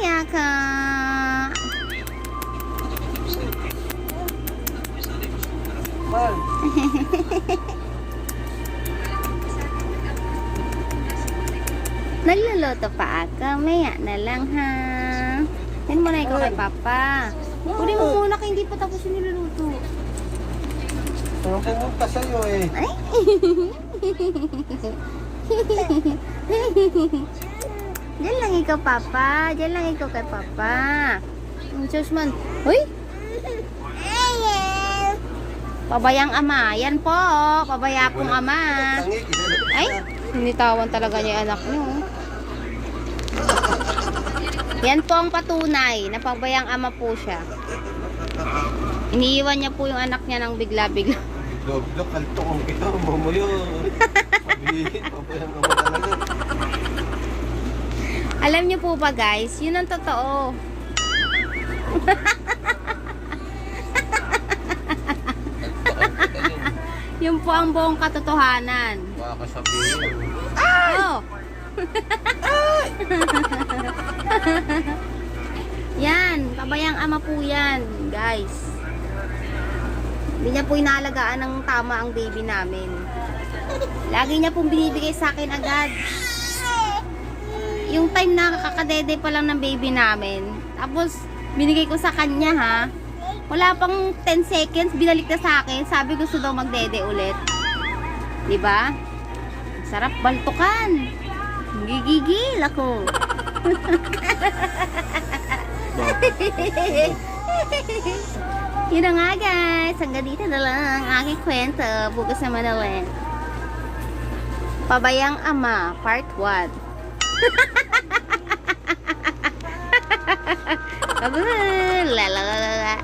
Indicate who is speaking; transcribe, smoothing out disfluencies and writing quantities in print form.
Speaker 1: Hiya ka. Nagluluto pa ako. Maya na lang ha. Yan mo na ikaw kay Papa. Uli mo muna kaya hindi pa tapos yung niluluto.
Speaker 2: Ang pumunta sa'yo eh.
Speaker 1: Ay! Diyan lang ikaw, Papa. Diyan lang ikaw kay Papa. Diyos man. Uy! Pabayang ama. Yan po. Pabaya pong ama. Ay! Sinitawan talaga niya yung anak niyo. Yan po ang patunay na pabayang ama po siya. Iniiwan niya po yung anak niya ng bigla-bigla.
Speaker 2: Bigla-bigla, kalto kong kita. Mama yun. Sabihin, pabayang ama talaga.
Speaker 1: Alam niyo po ba guys, yun ang totoo. Yun po ang buong katotohanan.
Speaker 2: Baka sabihin.
Speaker 1: Oh. Yan, pabayang ama po yan, guys. Hindi niya po inaalagaan ng tama ang baby namin. Lagi niya pong binibigay sa akin agad. Yung time na kakadede pa lang ng baby namin, tapos binigay ko sa kanya ha. Wala pang 10 seconds, binalik na sa akin. Sabi gusto daw magdede ulit. Diba? Sarap baltukan. Gigigil ako. Yun na nga guys. Hanggang dito na lang ang aking kwento. Bukas naman ulit. Pabayang Ama, Part 1. La la la la.